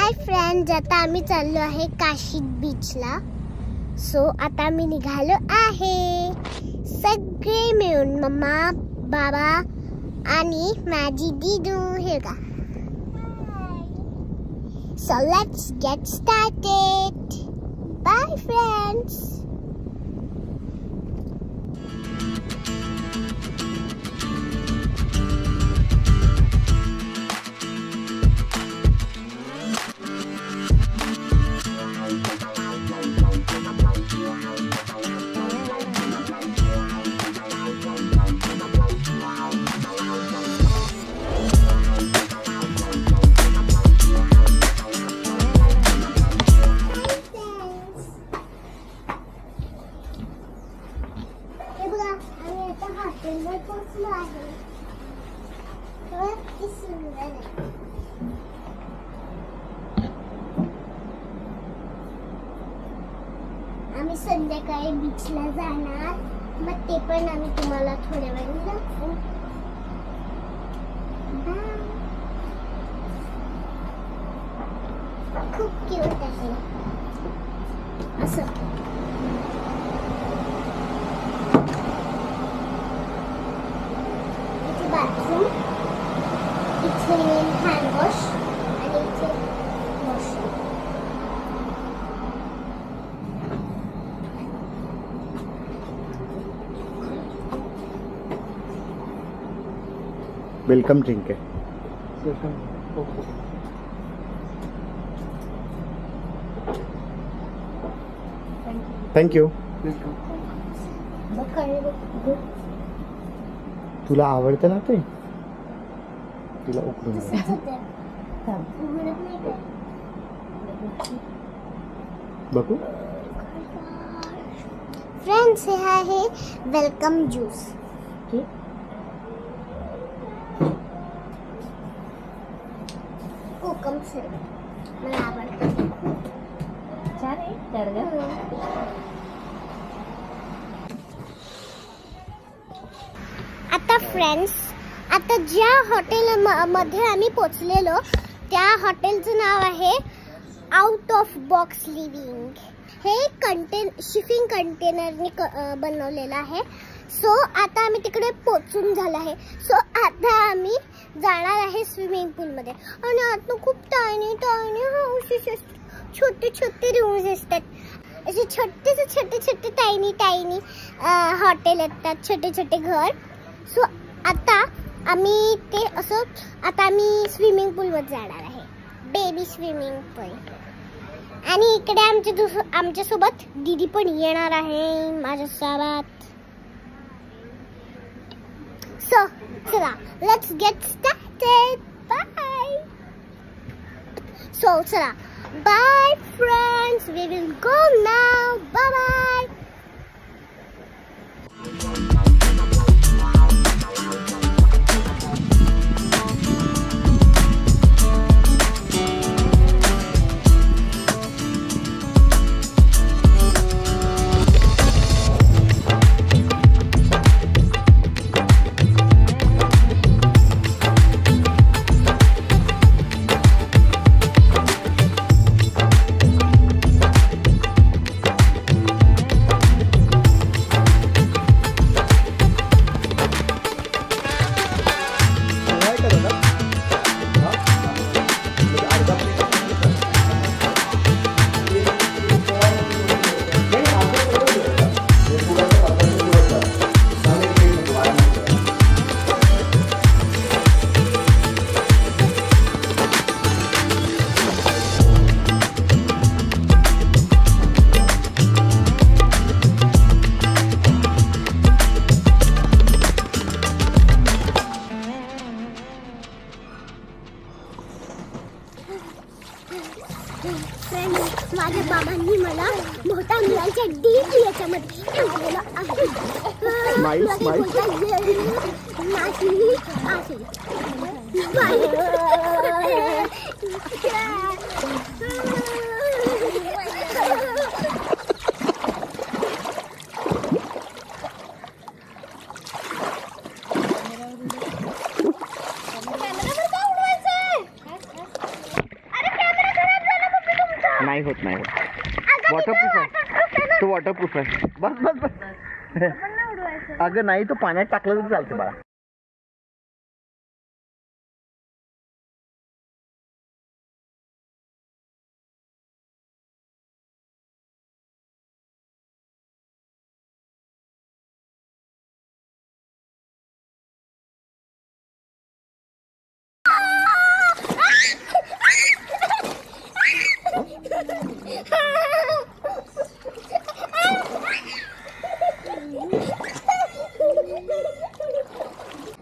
Hi friends, आता आम्ही चाललो आहे काशी बीचला. सो आता आम्ही निघालो आहे सगळे मिळून, मम्मा, बाबा आणि माझी दीदू. हे का. So let's get started. Bye friends. आम्ही संध्याकाळी बीचला जाणार, मग ते पण आम्ही तुम्हाला थोड्या वेळाने दाखवू. खूप क्यूट आहे असं. इथे बाथरूम, इथे हँड वॉश आणि इथे वॉशरूम. वेलकम ड्रिंक है. Thank you. तुला आवडतं ना ते? तुला उकळून बघू. फ्रेंड्स, हे आहे वेलकम ज्यूस. कोकम सरबत मला आवडतं. छान आहे. तर आता फ्रेंड्स, आता ज्या हॉटेल मध्ये आम्ही पोचलेलो त्या हॉटेलचं नाव आहे आउट ऑफ बॉक्स लिव्हिंग. हे शिपिंग कंटेनरने बनवलेलं आहे. सो आता आम्ही तिकडे पोचून झालं आहे. सो आता आम्ही जाणार आहे स्विमिंग पूल मध्ये. आणि आता खूप टायनी हाऊसेस असतात, छोटे छोटे रूम्स असतात, असे छोटे टायनी हॉटेल असतात, छोटे छोटे घर. सो आता आम्ही ते असं, आता आम्ही स्विमिंग पूल मध्ये जाणार आहे, बेबी स्विमिंग पूल. आणि इकडे आमच्या सोबत दीदी पण येणार आहे माझ्यासोबत. So, चला, let's get started. Bye. So, चला, bye friends. We will go now. Bye bye. माझ्या बाबांनी मला मोठ्या मुलांच्या डीप याच्यामध्ये ठेवलेलं आहे. नाही वॉटरप्रूफ आहे तो, वॉटरप्रूफ आहे. बस बस बस. अगं नाही, तो पाण्यात टाकलं तरी चालते बाळा.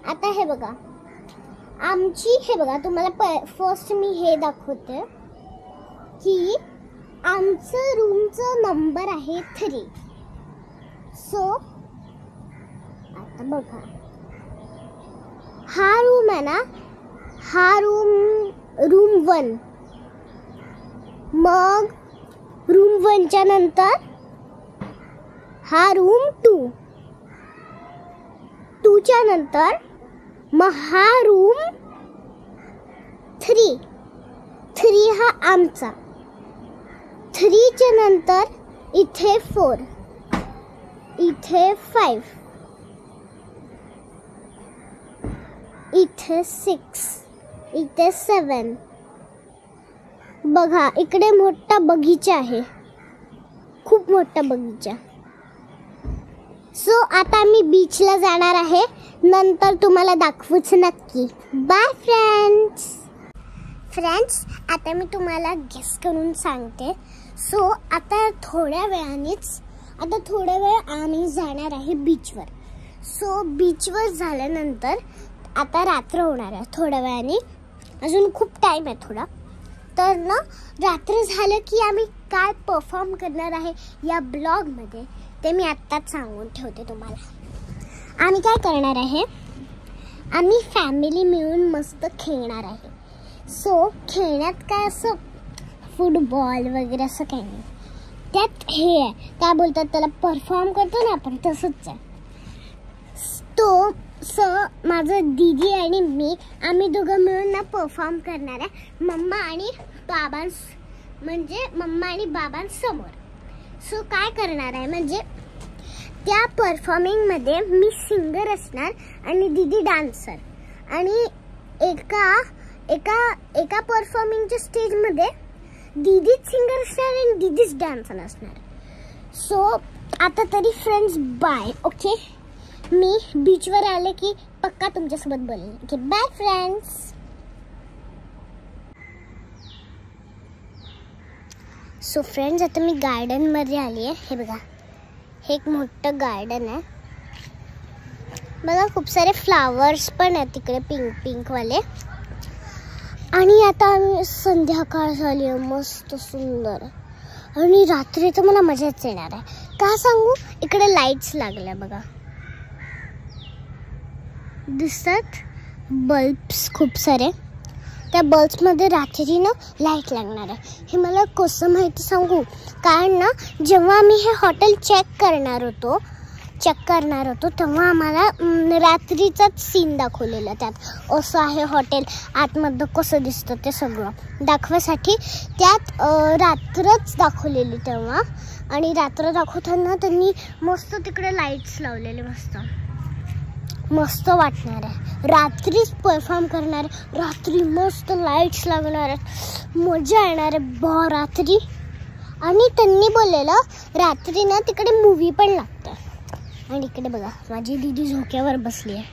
आता हे बघा आमची, हे बघा तुम्हाला फर्स्ट मी हे दाखवते की आमचं रूमचं नंबर आहे 3. सो आता बघा हा रूम आहे ना, हा रूम 1. मग रूम 1च्या नंतर हा रूम 2. 2च्या नंतर मग हा रूम 3. 3 हा आमचा. 3च्या नंतर इथे 4, इथे 5, इथे 6, इथे 7. बघा इकडे मोठा बगीचा आहे, खूप मोठा बगीचा. सो आता मी बीचला जाणार आहे, नंतर तुम्हाला दाखवूच नक्की. बाय फ्रेंड्स, आता मी तुम्हाला गेस करून सांगते. सो आता थोड्या वेळ आम्ही जाणार आहे बीचवर. सो बीचवर झाल्यानंतर आता रात्र होणार आहे थोड्या वेळाने, अजून खूप टाइम आहे थोडा. तर ना रात्र झालं की आम्ही काय परफॉर्म करणार आहे या ब्लॉगमध्ये ते मी आत्ताच सांगून ठेवते तुम्हाला. आम्ही काय करणार आहे, आम्ही फॅमिली मिळून मस्त खेळणार आहे. सो खेळण्यात काय असं फुटबॉल वगैरे असं काही नाही, त्यात हे आहे काय बोलतात त्याला, परफॉर्म करतो ना आपण तसंच आहे. तो माझं दीदी आणि मी, आम्ही दोघं मिळून ना परफॉर्म करणार आहे मम्मा आणि बाबांसमोर. सो काय करणार आहे म्हणजे त्या परफॉर्मिंगमध्ये मी सिंगर असणार आणि दीदी डान्सर. आणि एका परफॉर्मिंगच्या स्टेजमध्ये दीदीच सिंगर असणार आणि दीदीच डान्सर असणार. सो आता तरी फ्रेंड्स बाय. ओके, मी बीचवर आले की पक्का तुमच्यासोबत बोलेन. Okay bye friends. So friends आता मी गार्डनमध्ये आली आहे. हे बघा हे एक मोठं गार्डन आहे. बघा खूप सारे फ्लावर्स पण आहेत तिकडे पिंक वाले. आणि आता आम्ही संध्याकाळ झाली आहे, मस्त सुंदर. आणि रात्री तर मला मजाच येणार आहे. का सांगू, इकडे लाईट्स लागल्या बघा, दिसतात बल्ब्स खूप सारे. त्या बल्ब्समध्ये रात्री ना लाईट लागणार आहे. हे मला कसं माहिती सांगू, कारण ना जेव्हा आम्ही हे हॉटेल चेक करणार होतो तेव्हा आम्हाला रात्रीचाच सीन दाखवलेला. त्यात असं आहे हॉटेल, आतमध्ये कसं दिसतं ते सगळं दाखवायसाठी त्यात रात्रच दाखवलेली तेव्हा. आणि रात्र दाखवताना त्यांनी मस्त तिकडे लाईट्स लावलेले, मस्त वाटणार आहे. रात्रीच परफॉर्म करणार, रात्री मस्त लाईट्स लागणार आहेत, मजा येणार आहे रात्री. आणि त्यांनी बोललेलं रात्री ना तिकडे मूवी पण लागतं. आणि इकडे बघा माझी दीदी झोक्यावर बसली आहे.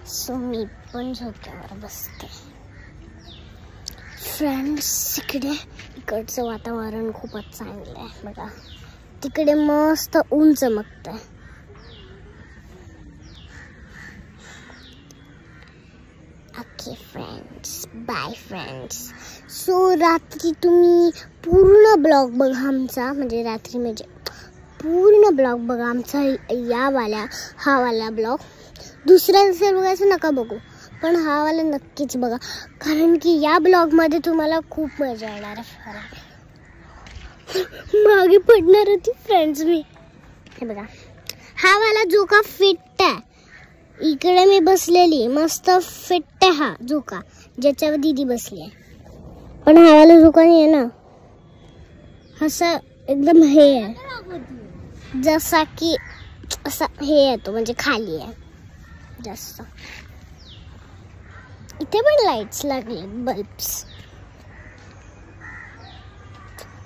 सो मी पण झोक्यावर बसते. फ्रेंड्स इकडचं वातावरण खूपच चांगलं आहे बघा, तिकडे मस्त ऊन चमकतंय. Okay friends, bye friends. So रात्री तुम्ही पूर्ण ब्लॉग बघा आमचा, म्हणजे रात्री म्हणजे पूर्ण ब्लॉग बघा आमचा हा वाला ब्लॉग. दुसऱ्या बघायचं नका बघू, पण हा वाला नक्कीच बघा, कारण की या ब्लॉगमध्ये तुम्हाला खूप मजा येणार आहे. मागे पडणार होती फ्रेंड्स मी. हे बघा हा वाला जो का फिट आहे इकडे मी बसलेली मस्त फिट आहे हा झोका ज्याच्यावर दीदी बसली आहे. पण हा वाला झोका नाही आहे ना, असा एकदम हे आहे जसा की असा हे येतो म्हणजे खाली आहे जास्त. इथे पण लाईट्स लागले बल्ब्स.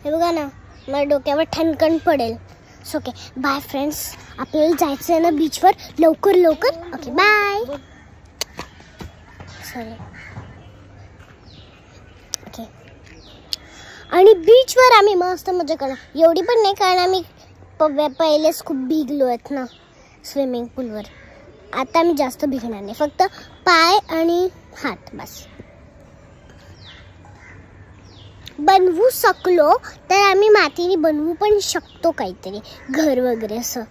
हे बघा ना, माझ्या डोक्यावर ठणकण पडेल. ओके बाय फ्रेंड्स, आपल्याला जायचं आहे ना बीचवर लवकर लवकर. Okay bye. सॉरी. ओके आणि बीचवर आम्ही मस्त मजा करणार. एवढी पण नाही कारण आम्ही पहिलेच खूप भिगलो आहेत ना स्विमिंग पूलवर. आता आम्ही जास्त भिगणार नाही, फक्त पाय आणि हात बस. बनवू शकलो तर आम्ही मातीने बनवू पण शकतो काहीतरी घर वगैरे असं.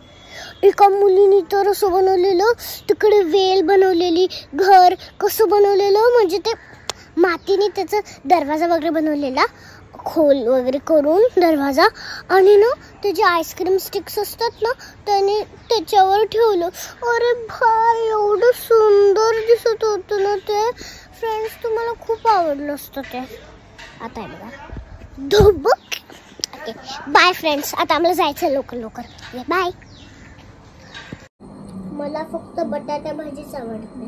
एका मुलीने तर असं बनवलेलं, तिकडे वेल बनवलेली, घर कसं बनवलेलं म्हणजे ते मातीने त्याचा दरवाजा वगैरे बनवलेला, खोल वगैरे करून दरवाजा. आणि ना त्याचे आईस्क्रीम स्टिक्स असतात ना त्याने त्याच्यावर ठेवलं. अरे भाई एवढं सुंदर दिसत होतं ना ते. फ्रेंड्स तुम्हाला खूप आवडलं असतं ते. आता आहे बघा धुबुक. ओके बाय फ्रेंड्स, आता आम्हाला जायचं लवकर लवकर. बाय. मला फक्त बटाटा भाजीच आवडते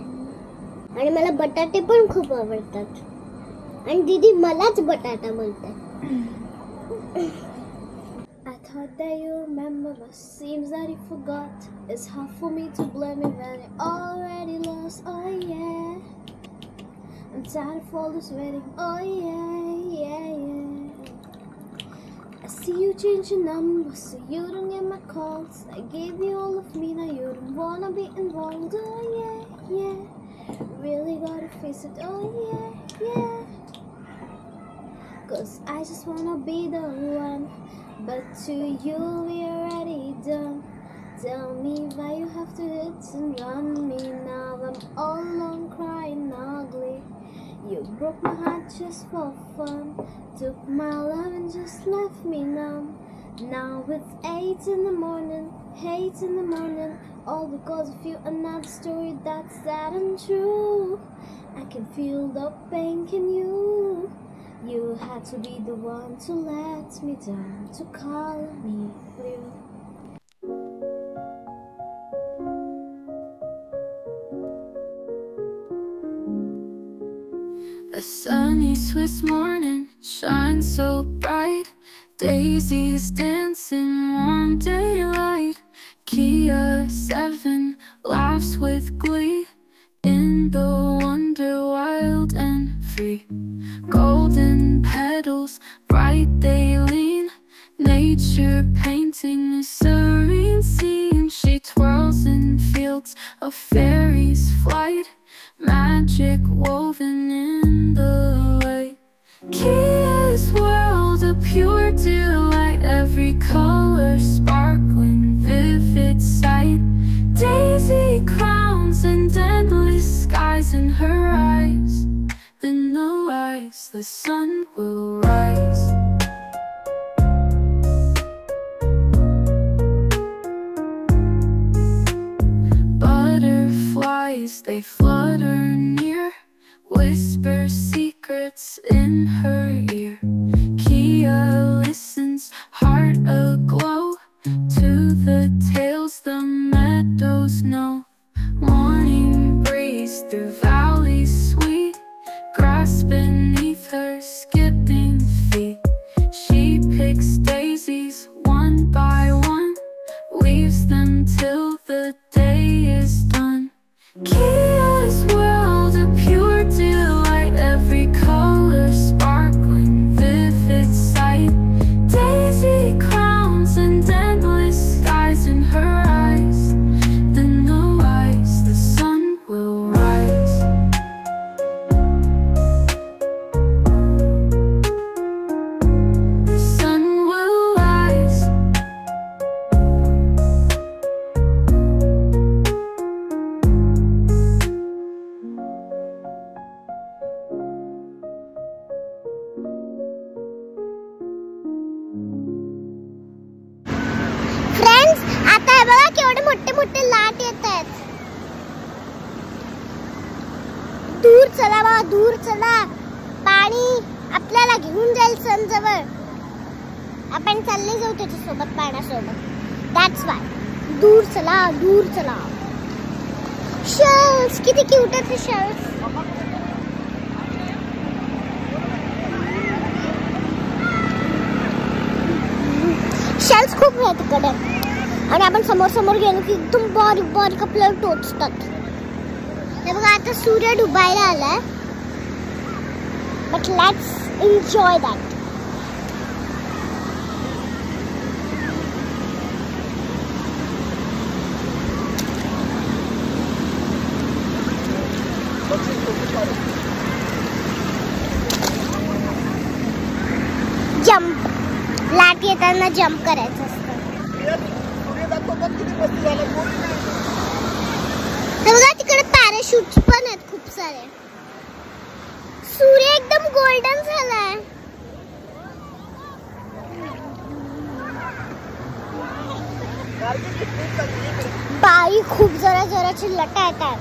आणि मला बटाटे पण खूप आवडतात आणि दीदी मलाच बटाटा बोलते. I thought that you remember, but seems that you forgot. It's hard for me to blame you when you're already lost. Oh yeah, I'm tired of all this waiting. Oh yeah, yeah, yeah. I see you change your number so you don't get my calls. I gave you all of me, now you don't wanna be involved. Oh yeah, yeah, really gotta face it. Oh yeah, yeah. 'Cause I just wanna be the one, but to you we already done. Tell me why you have to hit and run me now. I'm all alone crying ugly. You broke my heart just for fun, took my love and just left me numb. Now it's 8 in the morning, hate in the morning, all because of you. Another story that's sad and true. I can feel the pain in you. You had to be the one to let me down, to call me blue. A sunny Swiss morning shines so bright, daisies dancing warm daylight. Kia 7 laughs with glee in the wonder wild and free. Golden petals, bright they lean, nature painting a serene scene. She twirls in fields of fairies' flight, magic woven in the light. Kia's world, a pure delight, every color sparkling, vivid sight. Daisy crowns and endless skies in her eyes. In the rise, the sun will rise. Butterflies, they flutter near, whisper secrets in her ear. Kia listens, heart aglow, to the tales the meadows know. Morning breeze through valleys sweet, grass beneath her skipping feet. She picks daisies one by one, weaves them till the day is done. Kia's world, a pure delight, every color sparkling, vivid sight. Daisy crowns and endless skies in her eyes. Then the rise, the sun will rise. Sun will rise. Friends आता हे बघा केवढे मोठे मोठे लाट येत आहेत. चला बाबा, दूर चला. पाणी आपल्याला घेऊन जाईल सन जवळ. आपण चालले जाऊ त्याच्यासोबत, पाण्यासोबत. That's why. दूर चला, दूर चला. शेल्स किती क्यूट आहेत हे शेल्स. शेल्स खूप आहेत तिकडे. आणि आपण समोर समोर गेलो की एकदम बारीक बारीक आपल्याला टोचतात. हे बघा आता सूर्य डुबायला आलाय. But let's enjoy that. Jump. लाट येताना जम्प करायचं असतं. बघा तिकडे पॅराशूट पण आहेत खूप सारे. सूर्य एकदम गोल्डन झालाय. बाई खूप जरा जराची लटा येतात.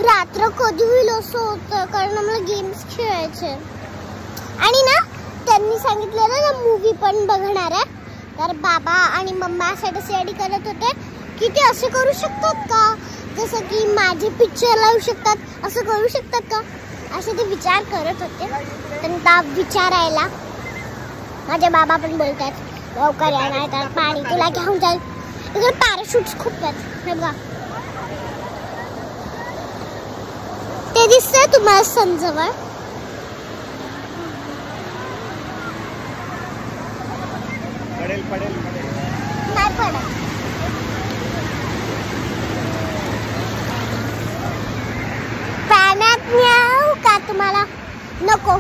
रात्र कधी होईल असं होतं, कारण आम्हाला गेम्स खेळायचे. आणि ना त्यांनी सांगितलेलं ना मूवी पण बघणार आहे. तर बाबा आणि मम्मा असं डिसाइड करत होते की ते असे करू शकतात का, जसं की माझे पिक्चर लावू शकतात, असं करू शकतात का, असे ते विचार करत होते. त्यांना विचारायला माझे बाबा पण बोलतात लवकर या नाही तर पाणी तुला घेऊन जाईल. इकडे पॅराशूट्स खूप आहेत. हे बघा ते दिसतंय तुम्हाला सनजवळ. नाही पडत. पाण्यात न्याव का तुम्हाला? नको,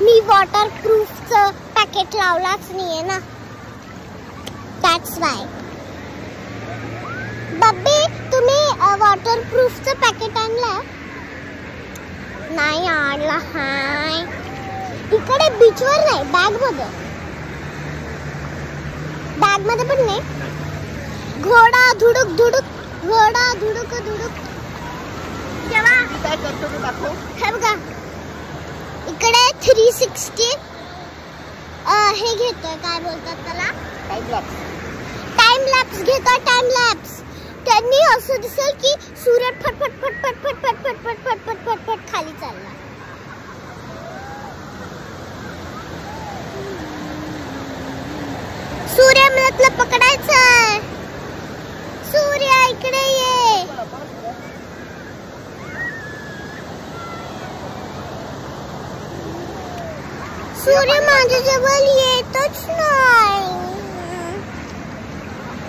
मी वॉटरप्रूफचं पॅकेट लावलाच नाहीये ना. That's why. बब्बी तुम्ही वॉटरप्रूफचं पॅकेट आणलं? नाही आणला. हाय इकडे बीचवर नाही, बॅग मध्ये. बॅग मध्ये पण नाही. घोडा धुडुक धुडुक, घोडा धुडुक धुडुक. हे बघा इकडे 360 हे घेतोय, काय बोलतात त्याला, टाइम लॅप्स घेतोय. Time lapse. त्यांनी असं दिसेल की सूर्य फटफट फटफट फटफट फटफट फटफट फटफट खाली चालला. सूर्य मला पकडायचं. सूर्य इकडे ये. सूर्य माझ्या जवळ येतच नाही.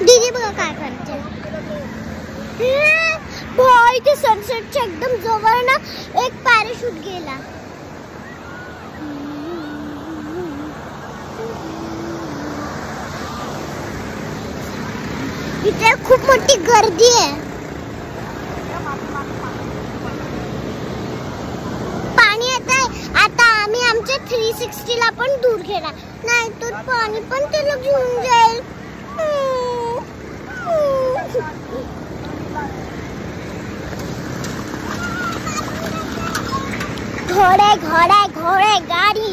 दीदी बघा काय करते. भाई ते सनसेटच्या एकदम जवळ ना एक पॅराशूट गेला. इथे खूप मोठी गर्दी आहे. पाणी येत आहे. आता आम्ही आमच्या 360 ला पण दूर गेला नाही तर पाणी पण त्याला घेऊन जाईल. घोडे घोडे घोडे गाडी,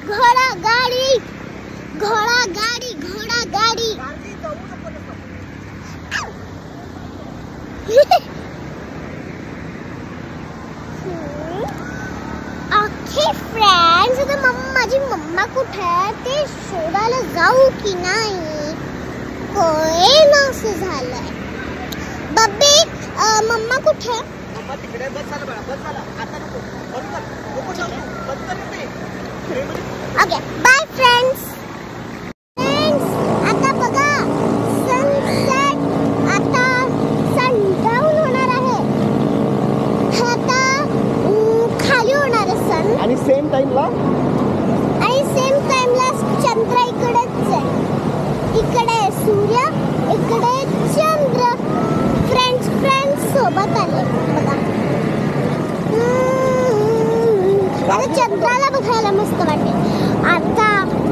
घोडा गाडी, घोडा गाडी, घोडा गाडी. ओके फ्रेंड्स, आता माझी मम्मा कुठे आहे ते शोधायला जाऊ की नाही. काय नसे झालंय. बब्बी मम्मा कुठे आहे? तिकडे. बस झालं बाळा, बस झालं. आता नको, बंद कर, नको जाऊ, बंद कर ते. Okay bye friends. आता बघा सनसेट, आता सनडाऊन होणार आहे. आता खाली होणार आहे सन. आणि सेम टाइमला चंद्र इकडेच आहे. इकडे सूर्य, इकडे चंद्र. फ्रेंड्स सोबत आले बघा. आता चंद्राला बघायला मस्त वाटेल. आता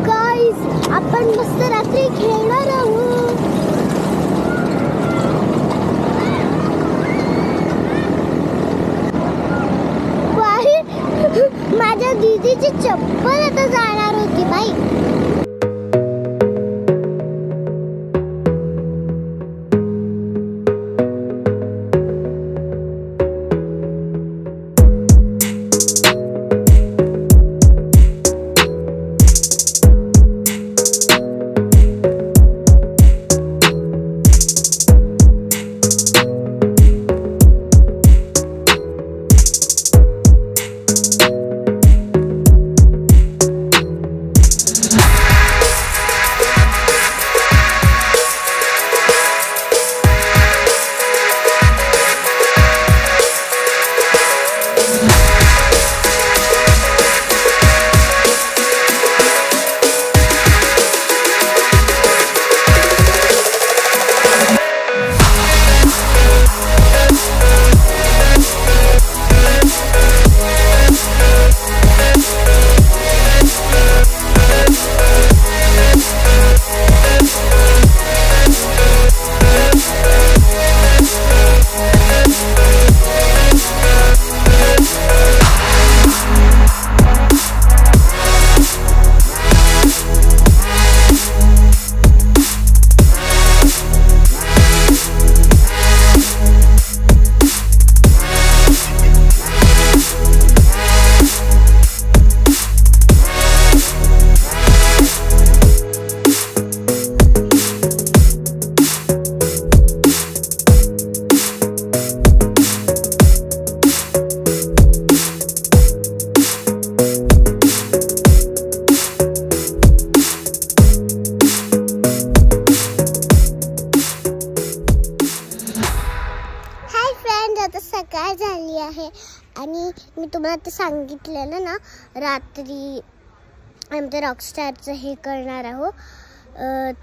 गाईज आपण मस्त रात्री खेळणार आहोत. दीदीची चप्पल आता जाणार होती बाई. सकाळ झाली आहे आणि मी तुम्हाला ते सांगितलेलं ना रात्री आमच्या रॉकस्टारचं हे करणार आहोत.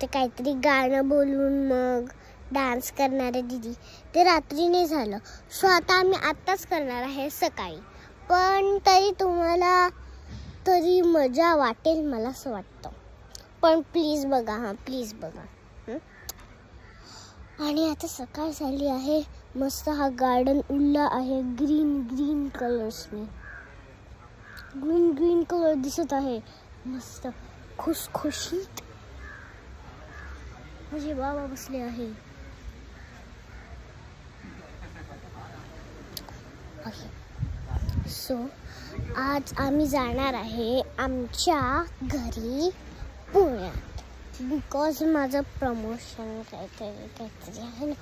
ते काहीतरी गाणं बोलून मग डान्स करणारे दीदी ते रात्री नाही झालं. सो आता आम्ही आत्ताच करणार आहे सकाळी. पण तरी तुम्हाला तरी मजा वाटेल मला असं वाटतं. पण प्लीज बघा, हां प्लीज बघा. आणि आता सकाळ झाली आहे. मस्त हा गार्डन उरला आहे ग्रीन ग्रीन कलर्सने. ग्रीन ग्रीन कलर दिसत आहे मस्त खुशखुशीत. माझे बाबा बसले आहे. सो आज आम्ही जाणार आहे आमच्या घरी पुण्यात. बिकॉज माझं प्रमोशन काहीतरी आहे ना,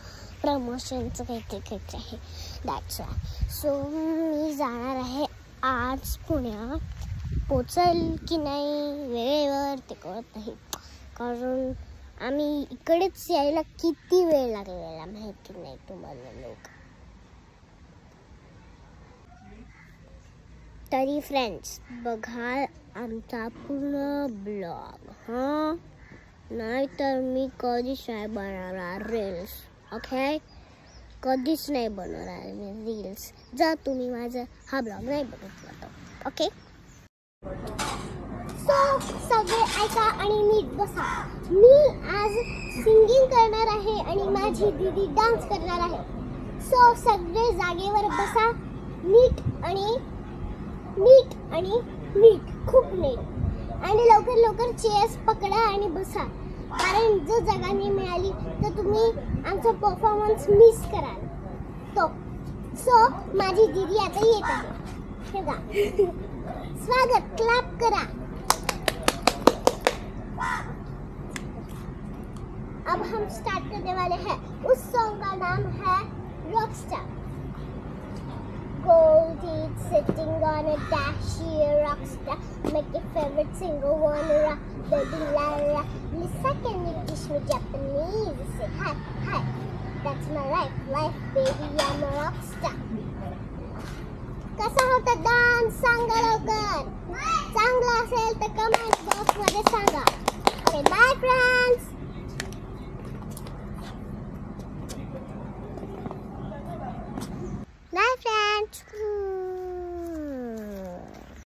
प्रमोशनचं काहीतरी आहे. That's why. सो मी जाणार आहे आज पुण्यात. पोचेल की नाही वेळेवर ते कळत नाही, कारण आम्ही इकडेच यायला किती वेळ लागलेला माहिती नाही तुम्हाला लोक. तरी फ्रेंड्स बघा आमचा पूर्ण ब्लॉग. हां नाहीतर मी कधीच नाही बनवणार रील्स. ओके, कधीच नाही बनवणार मी रील्स जर तुम्ही माझा हा ब्लॉग नाही बघितला तर. ओके, सो सगळे ऐका आणि नीट बसा. मी आज सिंगिंग करणार आहे आणि माझी दीदी डान्स करणार आहे. सो सगळे जागेवर बसा, नीट आणि नीट आणि नीट, खूप नीट. आणि लवकर लवकर चेअर्स पकडा आणि बसा, कारण जर जागा नाही मिळाली तर तुम्ही आमचा परफॉर्मन्स मिस कराल. तो सो माझी दीदी आता येत आहे. हे बघा, स्वागत, क्लॅप करा. अब हम स्टार्ट करने वाले हैं. उस सॉन्ग का नाम है Rockstar. Gold teeth sitting on a dashy rockstar, make your favorite singer wanna rock, baby la la. Lisa, can you teach me Japanese? Say hi, hi. That's my life, baby, I'm a rockstar. कसा होता dance सांगा लवकर. चांगला असेल तर comment box मध्ये सांगा. Okay, bye friends. Bye friends.